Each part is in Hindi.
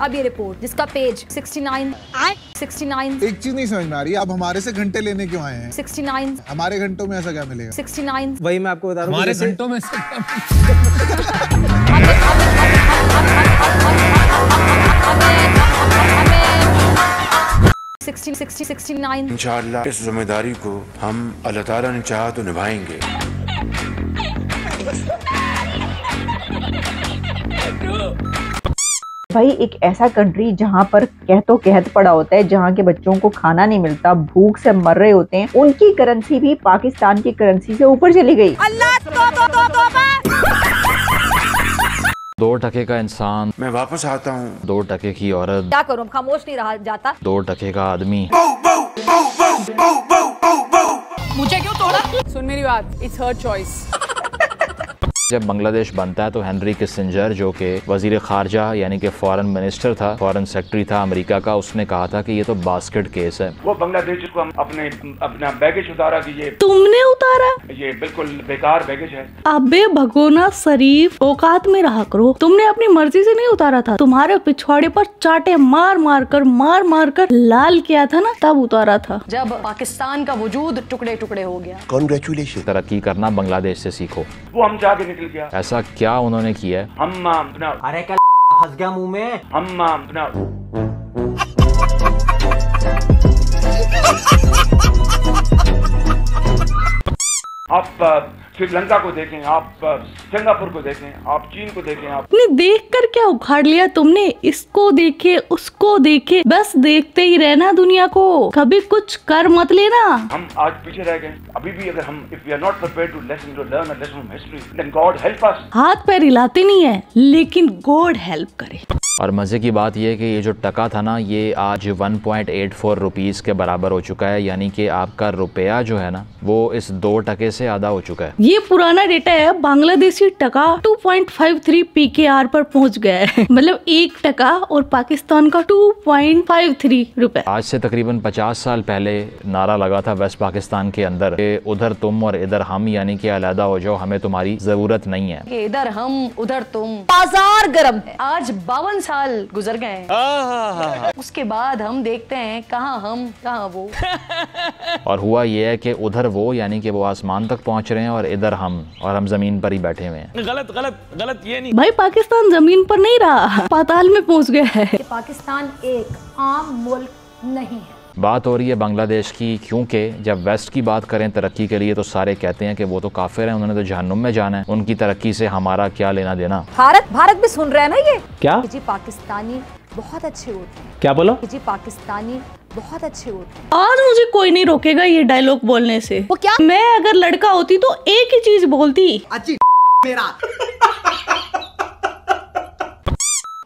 अब ये रिपोर्ट जिसका पेज 69 एक चीज नहीं समझ में आ रही, आप हमारे से घंटे लेने क्यों आए हैं? 69 हमारे घंटों में ऐसा क्या मिलेगा? 69 वही मैं आपको बता रहा हूँ, हमारे घंटों में से हमें 69 इंशाअल्लाह इस जिम्मेदारी को हम अल्लाह ताला ने चाहा तो निभाएंगे। भाई एक ऐसा कंट्री जहाँ पर कहत पड़ा होता है, जहाँ के बच्चों को खाना नहीं मिलता, भूख से मर रहे होते हैं, उनकी करेंसी भी पाकिस्तान की करेंसी से ऊपर चली गई। अल्लाह 2% का इंसान, मैं वापस आता हूँ। 2% की औरत, क्या करूं, खामोश नहीं रहा जाता। 2% का आदमी। मुझे क्यों तोड़ा? सुन मेरी बात, इट्स हर चॉइस। जब बांग्लादेश बनता है तो हेनरी किसिंजर जो कि वजीर खारजा यानी कि फॉरेन मिनिस्टर था, फॉरेन सेक्रेटरी था अमेरिका का, उसने कहा था कि ये तो बास्केट केस है। वो बांग्लादेश को हम अपना बैगेज उतारा कि ये तुमने उतारा, ये बिल्कुल बेकार बैगेज है। अबे भगोना शरीफ, औकात में रहा करो। तुमने अपनी मर्जी से नहीं उतारा था, तुम्हारे पिछवाड़े पर चाटे मार मार कर लाल किया था ना, तब उतारा था, जब पाकिस्तान का वजूद टुकड़े टुकड़े हो गया। कांग्रेचुलेशन। तरक्की करना बांग्लादेश से सीखो। वो हम जाके निकल गया। ऐसा क्या उन्होंने किया? हम अपना, अरे कल फंस गया मुंह में। हम अपना आप श्रीलंका को देखें, आप सिंगापुर को देखें, आप चीन को देखें। आपने देख कर क्या उखाड़ लिया तुमने? इसको देखे उसको देखे, बस देखते ही रहना दुनिया को, कभी कुछ कर मत लेना। हम आज पीछे रह गए। अभी भी अगर हम if we are not prepared to learn a lesson from history, then God help us. हाथ पैर हिलाते नहीं है, लेकिन गॉड हेल्प करे। और मज़े की बात यह है कि ये जो टका था ना, ये आज 1.84 रुपीज़ के बराबर हो चुका है, यानी कि आपका रुपया जो है ना वो इस 2% से आधा हो चुका है। ये पुराना डेटा है, बांग्लादेशी टका 2.53 PKR पर पहुंच गया है। मतलब 1 टका और पाकिस्तान का 2.53 रुपए। आज से तकरीबन 50 साल पहले नारा लगा था वेस्ट पाकिस्तान के अंदर कि उधर तुम और इधर हम, यानी कि अलहदा हो जाओ, हमें तुम्हारी जरूरत नहीं है। इधर हम उधर तुम। बाजार गर्म है। आज 52 साल गुजर गए हैं। उसके बाद हम देखते हैं कहाँ हम कहाँ वो। और हुआ ये है कि उधर वो यानी कि वो आसमान तक पहुंच रहे हैं और इधर हम, और हम जमीन पर ही बैठे हुए हैं। गलत ये नहीं। भाई पाकिस्तान जमीन पर नहीं रहा, पाताल में पहुंच गया है। पाकिस्तान एक आम मुल्क नहीं है। बात हो रही है बांग्लादेश की, क्योंकि जब वेस्ट की बात करें तरक्की के लिए तो सारे कहते हैं कि वो तो काफिर हैं, उन्होंने तो जहन्नुम में जाना है, उनकी तरक्की से हमारा क्या लेना देना। भारत भी सुन रहे हैं ना ये। क्या जी पाकिस्तानी बहुत अच्छे होते हैं। क्या बोलो? जी पाकिस्तानी बहुत अच्छे होते हैं। आज मुझे कोई नहीं रोकेगा ये डायलॉग बोलने से। वो क्या? मैं अगर लड़का होती तो एक ही चीज बोलती, अच्छी मेरा।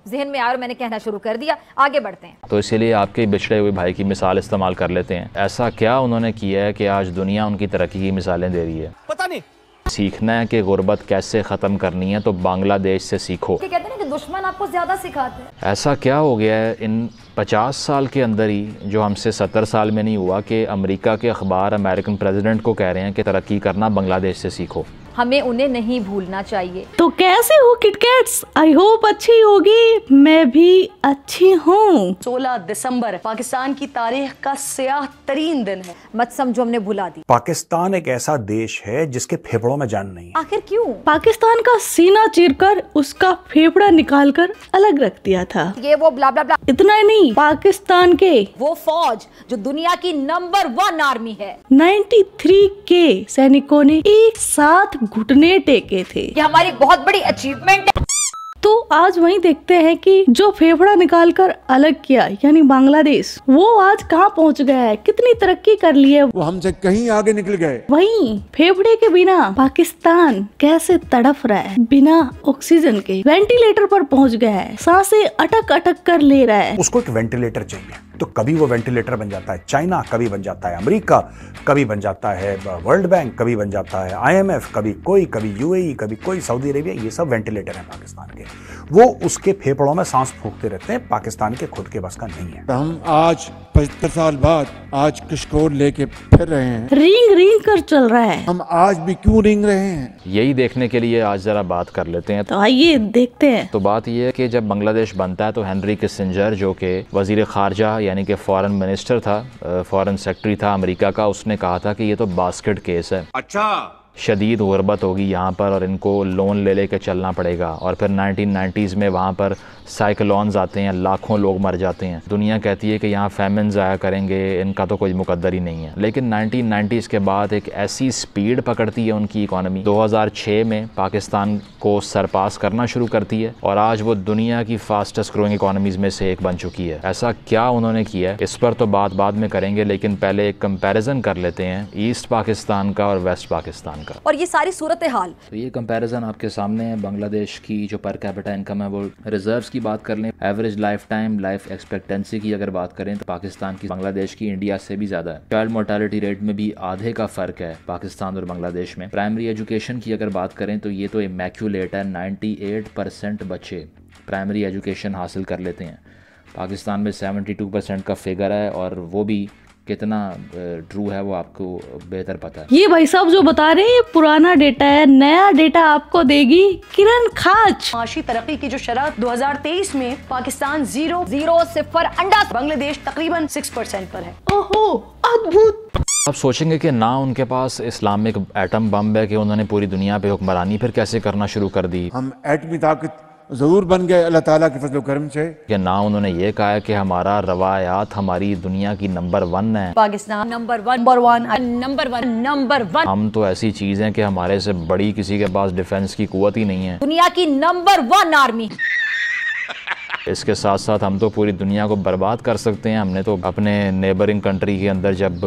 जहन में आया और मैंने कहना शुरू कर दिया। आगे बढ़ते हैं। तो इसीलिए आपके बिछड़े हुए भाई की मिसाल इस्तेमाल कर लेते हैं। ऐसा क्या उन्होंने किया है कि आज दुनिया उनकी तरक्की की मिसालें दे रही है? पता नहीं। सीखना है कि गुर्बत कैसे ख़त्म करनी है तो बांग्लादेश से सीखो। कहते हैं ना कि दुश्मन आपको ज्यादा सिखाते हैं। ऐसा क्या हो गया है इन 50 साल के अंदर ही, जो हमसे 70 साल में नहीं हुआ, कि अमेरिका के अखबार अमेरिकन प्रेसिडेंट को कह रहे हैं कि तरक्की करना बांग्लादेश से सीखो। हमें उन्हें नहीं भूलना चाहिए। तो कैसे हो किटकैट्स? आई होप अच्छी होगी, मैं भी अच्छी हूँ। 16 दिसंबर पाकिस्तान की तारीख का स्याह तरीन दिन है। मत समझो हमने भुला दी। पाकिस्तान एक ऐसा देश है जिसके फेफड़ों में जान नहीं है। आखिर क्यों? पाकिस्तान का सीना चीरकर उसका फेफड़ा निकालकर अलग रख दिया था। ये वो ब्ला ब्ला ब्ला। इतना ही नहीं, पाकिस्तान के वो फौज जो दुनिया की नंबर 1 आर्मी है, 93 के सैनिकों ने एक साथ घुटने टेके थे। ये हमारी बहुत बड़ी अचीवमेंट है। तो आज वही देखते हैं कि जो फेफड़ा निकालकर अलग किया यानी बांग्लादेश, वो आज कहाँ पहुँच गया है, कितनी तरक्की कर ली है। वो हमसे कहीं आगे निकल गए। वहीं फेफड़े के बिना पाकिस्तान कैसे तड़फ रहा है, बिना ऑक्सीजन के वेंटिलेटर पर पहुँच गया है, सांसें अटक अटक कर ले रहा है। उसको एक वेंटिलेटर चाहिए। तो कभी वो वेंटिलेटर बन जाता है चाइना, कभी बन जाता है अमेरिका, कभी बन जाता है वर्ल्ड बैंक, कभी बन जाता है IMF, कभी कोई, कभी UAE, कभी कोई, सऊदी अरेबिया। ये सब वेंटिलेटर हैं पाकिस्तान के। वो उसके फेफड़ों में सांस फूंकते रहते हैं, पाकिस्तान के खुद के बस का नहीं है। हम आज 75 साल बाद आज किशकोर लेके फिर रहे हैं, रिंग रिंग कर चल रहा है। हम आज भी क्यों रिंग रहे हैं? यही देखने के लिए आज जरा बात कर लेते हैं। तो आइए देखते हैं। तो बात यह है कि जब बांग्लादेश बनता है तो हेनरी किसिंजर, जो कि वजीर खारजा यानी कि फॉरेन मिनिस्टर था, फॉरेन सेक्रेटरी था अमेरिका का, उसने कहा था कि ये तो बास्केट केस है। अच्छा, शदीद गुर्बत होगी यहाँ पर और इनको लोन ले लेके चलना पड़ेगा। और फिर 1990s में वहाँ पर साइक्लोन्स आते हैं, लाखों लोग मर जाते हैं। दुनिया कहती है कि यहाँ फैमिन्स आया करेंगे, इनका तो कोई मुकद्दर ही नहीं है। लेकिन 1990s के बाद एक ऐसी स्पीड पकड़ती है उनकी इकॉनमी, 2006 में पाकिस्तान को सरपास करना शुरू करती है और आज वो दुनिया की फास्टेस्ट ग्रोइंग इकॉनमीज़ में से एक बन चुकी है। ऐसा क्या उन्होंने किया है, इस पर तो बात बाद में करेंगे, लेकिन पहले एक कंपैरिजन कर लेते हैं ईस्ट पाकिस्तान का और वेस्ट पाकिस्तान का। और ये सारी सूरत हाल, तो ये कंपैरिजन आपके सामने है। बांग्लादेश की जो पर कैपिटा इनकम है, वो रिजर्व्स की बात कर लें, average life time life expectancy की अगर बात करें तो पाकिस्तान की बांग्लादेश की इंडिया से भी ज़्यादा है। चाइल्ड मोर्टेलिटी रेट में भी आधे का फ़र्क है पाकिस्तान और बांग्लादेश में। प्राइमरी एजुकेशन की अगर बात करें तो ये तो इमैक्यूलेट है, 98% बच्चे प्राइमरी एजुकेशन हासिल कर लेते हैं। पाकिस्तान में 72% का फिगर है और वो भी कितना ट्रू है वो आपको बेहतर पता है। ये भाई साहब जो बता रहे हैं ये पुराना डेटा है, नया डेटा आपको देगी किरण खाच। माशी तरक्की की जो शरह 2023 में पाकिस्तान 0.0 अंडा, बांग्लादेश तकरीबन 6% पर है। ओहो, अद्भुत। आप सोचेंगे कि ना उनके पास इस्लामिक एटम बम है कि उन्होंने पूरी दुनिया पे हुक्मरानी फिर कैसे करना शुरू कर दी। हम एटमी ताकत जरूर बन गए अल्लाह ताला के फजल करम से। कि ना उन्होंने ये कहा है कि हमारा रवायात हमारी दुनिया की नंबर 1 है, पाकिस्तान नंबर वन। हम तो ऐसी चीज हैं कि हमारे से बड़ी किसी के पास डिफेंस की कुव्वत ही नहीं है, दुनिया की नंबर 1 आर्मी। इसके साथ साथ हम तो पूरी दुनिया को बर्बाद कर सकते हैं। हमने तो अपने नेबरिंग कंट्री के अंदर जब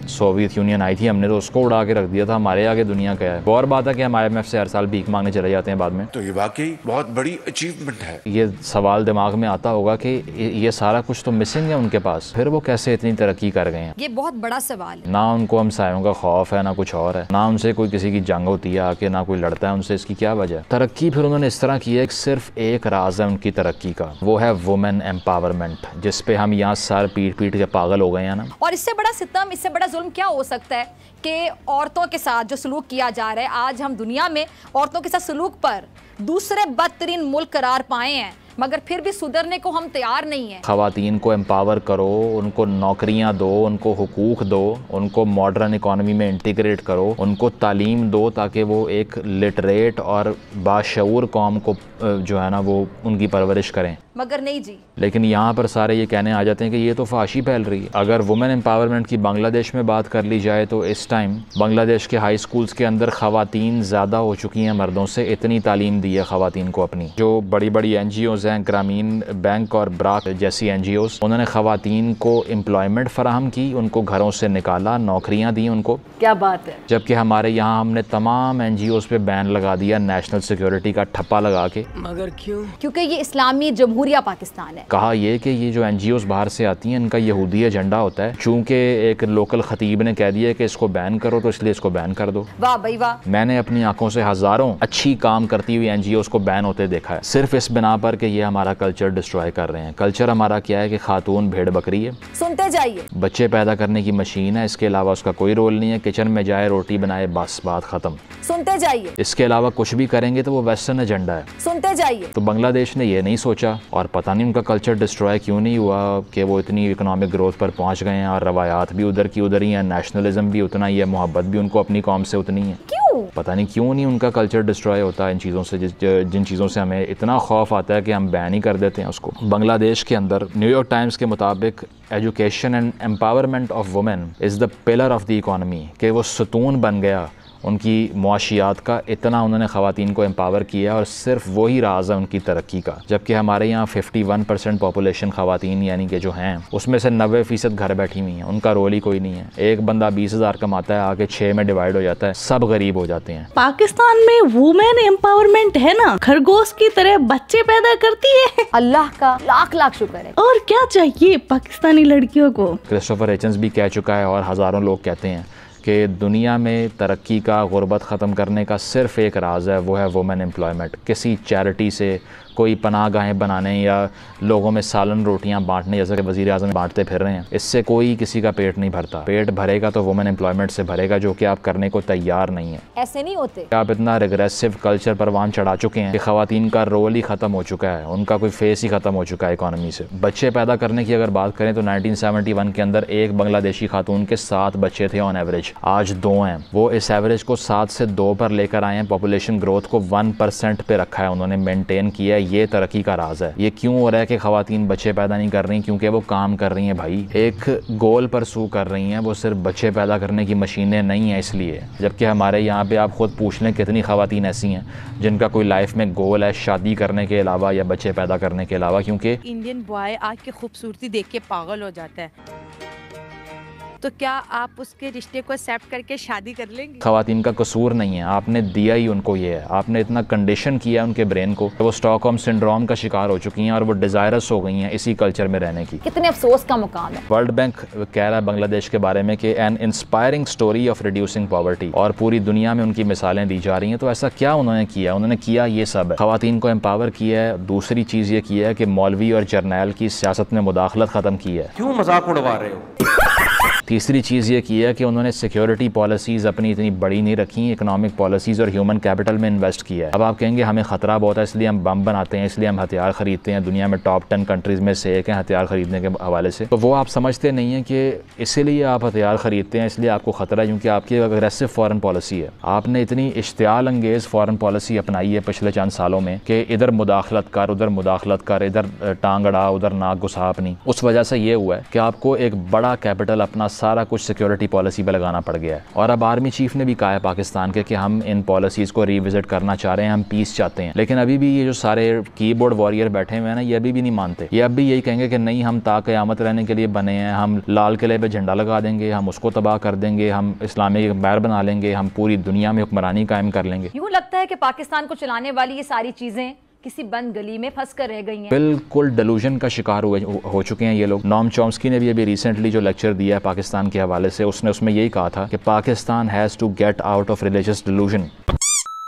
सोवियत यूनियन आई थी, हमने तो उसको उड़ा के रख दिया था। हमारे आगे दुनिया क्या है। और बात है कि हम IMF से हर साल भीख मांगने चले जाते हैं बाद में। तो ये वाकई बहुत बड़ी अचीवमेंट है। ये सवाल दिमाग में आता होगा कि ये सारा कुछ तो मिसिंग है उनके पास, फिर वो कैसे इतनी तरक्की कर गए हैं। ये बहुत बड़ा सवाल है। ना उनको हम सायों का खौफ है, ना कुछ और है, ना उनसे कोई किसी की जंग होती है आके, ना कोई लड़ता है उनसे। इसकी क्या वजह? तरक्की फिर उन्होंने इस तरह की है, सिर्फ एक राज है उनकी तरक्की का, वो है वुमेन एम्पावरमेंट, जिस पे हम यहाँ सर पीट पीट के पागल हो गए हैं ना। और इससे बड़ा सितम, इससे बड़ा जुल्म क्या हो सकता है कि औरतों के साथ जो सलूक किया जा रहा है। आज हम दुनिया में औरतों के साथ सलूक पर दूसरे बदतरीन मुल्क करार पाए हैं, मगर फिर भी सुधरने को हम तैयार नहीं है। खवातीन को एम्पावर करो, उनको नौकरियां दो, उनको हुकूक दो, उनको मॉडर्न इकोनॉमी में इंटीग्रेट करो, उनको तालीम दो ताकि वो एक लिटरेट और बाशऊर कौम को जो है ना वो उनकी परवरिश करें। मगर नहीं जी। लेकिन यहाँ पर सारे ये कहने आ जाते हैं कि ये तो फाशी फैल रही है। अगर वुमेन एम्पावरमेंट की बांग्लादेश में बात कर ली जाए तो इस टाइम बांग्लादेश के हाई स्कूल्स के अंदर खवातीन ज़्यादा हो चुकी हैं मर्दों से। इतनी तालीम दी है खवातीन को अपनी। जो बड़ी बड़ी NGOs हैं, ग्रामीण बैंक और ब्राक जैसी NGOs, उन्होंने खवातीन को एम्प्लॉयमेंट फराहम की, उनको घरों से निकाला, नौकरियाँ दी उनको। क्या बात है। जबकि हमारे यहाँ हमने तमाम NGOs पे बैन लगा दिया नेशनल सिक्योरिटी का ठप्पा लगा के। मगर क्यों? क्योंकि ये इस्लामी जमहूरिया पाकिस्तान है। कहा ये कि ये जो NGOs बाहर से आती हैं इनका यहूदी एजेंडा होता है। चूंकि एक लोकल खतीब ने कह दिया कि इसको बैन करो तो इसलिए इसको बैन कर दो। वाह भाई वाह। मैंने अपनी आंखों से हजारों अच्छी काम करती हुई NGOs को बैन होते देखा है, सिर्फ इस बिना पर कि ये हमारा कल्चर डिस्ट्रॉय कर रहे हैं। कल्चर हमारा क्या है कि खातून भेड़ बकरी है, सुनते जाइए, बच्चे पैदा करने की मशीन है, इसके अलावा उसका कोई रोल नहीं है। किचन में जाए, रोटी बनाए, बस बात खत्म। सुनते जाइए। इसके अलावा कुछ भी करेंगे तो वो वेस्टर्न एजेंडा है। सुनते जाइए। तो बांग्लादेश ने ये नहीं सोचा, और पता नहीं उनका कल्चर डिस्ट्रॉय क्यों नहीं हुआ कि वो इतनी इकोनॉमिक ग्रोथ पर पहुंच गए हैं और रवायात भी उधर की उधर ही है, नेशनलिज्म भी उतना ही है, मोहब्बत भी उनको अपनी कौम से उतनी है। क्यों? पता नहीं क्यों नहीं उनका कल्चर डिस्ट्रॉय होता है इन चीज़ों से, जिन चीज़ों से हमें इतना खौफ आता है कि हम बैन ही कर देते हैं उसको। बांग्लादेश के अंदर न्यूयॉर्क टाइम्स के मुताबिक education and empowerment of women is the pillar of the economy, कि वो सतून बन गया उनकी मुआशियात का, इतना उन्होंने ख़वातीन को एम्पावर किया और सिर्फ वही राज है उनकी तरक्की का। जबकि हमारे यहाँ 51% पॉपुलेशन ख़वातीन यानी कि जो हैं उसमें से 90% घर बैठी हुई हैं, उनका रोल ही कोई नहीं है। एक बंदा 20,000 कमाता है, आगे 6 में डिवाइड हो जाता है, सब गरीब हो जाते हैं। पाकिस्तान में वुमेन एम्पावरमेंट है ना, खरगोश की तरह बच्चे पैदा करती है। अल्लाह का लाख लाख शुक्र है। और क्या चाहिए पाकिस्तानी लड़कियों को। क्रिस्टोफर हिचन्स भी कह चुका है और हज़ारों लोग कहते हैं कि दुनिया में तरक्की का, गुर्बत ख़त्म करने का सिर्फ एक राज है, वो है वुमेन एम्प्लॉयमेंट। किसी चैरिटी से कोई पनाहगाहें बनाने या लोगों में सालन रोटियां बांटने जैसा कि वज़ीर आज़म बांटते फिर रहे हैं, इससे कोई किसी का पेट नहीं भरता। पेट भरेगा तो वुमेन एम्प्लॉयमेंट से भरेगा, जो कि आप करने को तैयार नहीं है। ऐसे नहीं होते। आप इतना रिग्रेसिव कल्चर परवान चढ़ा चुके हैं कि ख़वातीन का रोल ही ख़त्म हो चुका है, उनका कोई फेस ही ख़त्म हो चुका है इकॉनमी से। बच्चे पैदा करने की अगर बात करें तो 1971 के अंदर एक बांग्लादेशी खातून के 7 बच्चे थे ऑन एवरेज, आज 2 हैं। वो इस एवरेज को 7 से 2 पर लेकर आए हैं। पॉपुलेशन ग्रोथ को 1% पे रखा है उन्होंने, मेनटेन किया है। ये तरक्की का राज है। ये क्यों हो रहा है कि ख़वातीन बच्चे पैदा नहीं कर रही? क्योंकि वो काम कर रही हैं भाई, एक गोल परसू कर रही हैं, वो सिर्फ बच्चे पैदा करने की मशीनें नहीं हैं इसलिए। जबकि हमारे यहाँ पे आप खुद पूछ लें कितनी ख़वातीन ऐसी हैं जिनका कोई लाइफ में गोल है शादी करने के अलावा या बच्चे पैदा करने के अलावा। क्योंकि इंडियन बॉय आज की खूबसूरती देख के पागल हो जाता है, तो क्या आप उसके रिश्ते को एक्सेप्ट करके शादी कर लेंगे? ख़वातीन का कसूर नहीं है, आपने दिया ही उनको ये है। आपने इतना कंडीशन किया उनके ब्रेन को, वो स्टॉकहोम सिंड्रोम का शिकार हो चुकी हैं और वो डिज़ायरस हो गई हैं इसी कल्चर में रहने की। कितने अफसोस का मुकाम है। वर्ल्ड बैंक कह रहा है बांग्लादेश के बारे में कि N inspiring story of reducing poverty, और पूरी दुनिया में उनकी मिसालें दी जा रही हैं। तो ऐसा क्या उन्होंने किया? उन्होंने किया ये सब है, ख़वातीन को एम्पावर किया है। दूसरी चीज़ ये किया है कि मौलवी और जर्नैल की सियासत में मुदाखलत ख़त्म की है। क्यों मजाक उड़वा रहे हो? तीसरी चीज़ ये की है कि उन्होंने सिक्योरिटी पॉलिसीज़ अपनी इतनी बड़ी नहीं रखी, इकोनॉमिक पॉलिसीज़ और ह्यूमन कैपिटल में इन्वेस्ट किया है। अब आप कहेंगे हमें ख़तरा बहुत है इसलिए हम बम बनाते हैं, इसलिए हम हथियार ख़रीदते हैं, दुनिया में टॉप 10 कंट्रीज़ में से एक है हथियार ख़रीदने के हवाले से। तो वो आप समझते नहीं हैं कि इसीलिए आप हथियार ख़रीदते हैं, इसलिए आपको ख़तरा है क्योंकि आपकी अग्रेसिव फ़ॉरेन पॉलिसी है। आपने इतनी इश्तियाल अंगेज़ फ़ॉरेन पॉलिसी अपनाई है पिछले चंद सालों में कि इधर मुदाखलत कर, उधर मुदाखलत कर, इधर टांग अड़ा, उधर नाक घुसा अपनी। उस वजह से ये हुआ है कि आपको एक बड़ा कैपिटल, अपना सारा कुछ सिक्योरिटी पॉलिसी पे लगाना पड़ गया है। और अब आर्मी चीफ ने भी कहा है पाकिस्तान के कि हम इन पॉलिसीज़ को रिविजिट करना चाह रहे हैं, हम पीस चाहते हैं। लेकिन अभी भी ये जो सारे कीबोर्ड वॉरियर बैठे हुए हैं ना, ये अभी भी नहीं मानते। ये अब भी यही कहेंगे कि नहीं, हम ताक़यामत रहने के लिए बने हैं, हम लाल किले पे झंडा लगा देंगे, हम उसको तबाह कर देंगे, हम इस्लामिक एम्पायर बना लेंगे, हम पूरी दुनिया में हुक्मरानी कायम कर लेंगे। यूँ लगता है कि पाकिस्तान को चलाने वाली ये सारी चीज़ें किसी बंद गली में फंस कर रह गई हैं। बिल्कुल डेलूजन का शिकार हो चुके हैं ये लोग। नॉम चॉम्स्की ने भी अभी रिसेंटली जो लेक्चर दिया है पाकिस्तान के हवाले से, उसने उसमें यही कहा था कि Pakistan has to get out of religious delusion.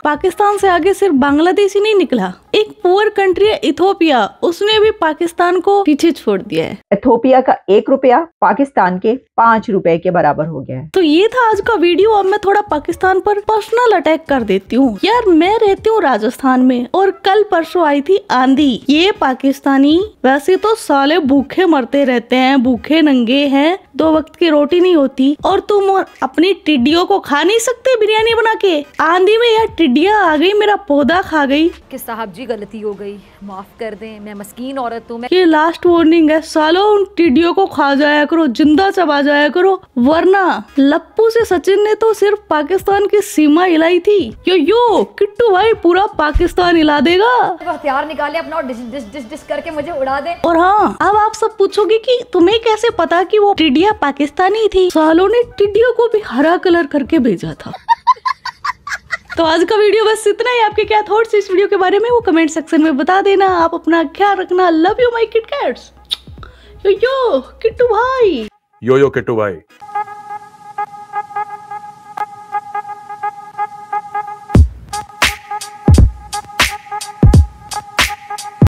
Pakistan से आगे सिर्फ बांग्लादेश ही नहीं निकला, एक पुअर कंट्री है इथोपिया, उसने भी पाकिस्तान को पीछे छोड़ दिया है। इथोपिया का 1 रुपया पाकिस्तान के 5 रुपए के बराबर हो गया है। तो ये था आज का वीडियो। अब मैं थोड़ा पाकिस्तान पर पर्सनल अटैक कर देती हूँ। यार मैं रहती हूँ राजस्थान में और कल परसों आई थी आंधी। ये पाकिस्तानी वैसे तो साले भूखे मरते रहते हैं, भूखे नंगे हैं, 2 वक्त की रोटी नहीं होती, और तुम अपनी टिड्डियों को खा नहीं सकते बिरयानी बना के। आंधी में यार टिड्डियाँ आ गई, मेरा पौधा खा गई। कि साहब जी गलती हो गई, माफ कर दें, मैं मस्कीन औरत हूँ। ये लास्ट वार्निंग है, सालों उन टिड्डियों को खा जाया करो, जिंदा चबा जाया करो, वरना लप्पू से सचिन ने तो सिर्फ पाकिस्तान की सीमा हिलाई थी। यो किट्टू भाई पूरा पाकिस्तान हिला देगा। हथियार निकाले अपना और डिस करके मुझे उड़ा दे। और हाँ, अब आप सब पूछोगे कि तुम्हें कैसे पता कि वो टिड्डियाँ पाकिस्तानी थी? सालों ने टिड्डियों को भी हरा कलर करके भेजा था। तो आज का वीडियो बस इतना ही। आपके क्या थॉट्स इस वीडियो के बारे में वो कमेंट सेक्शन में बता देना। आप अपना ख्याल रखना। Love you my kit cats. Yo Kittu भाई। यो किट्टू भाई।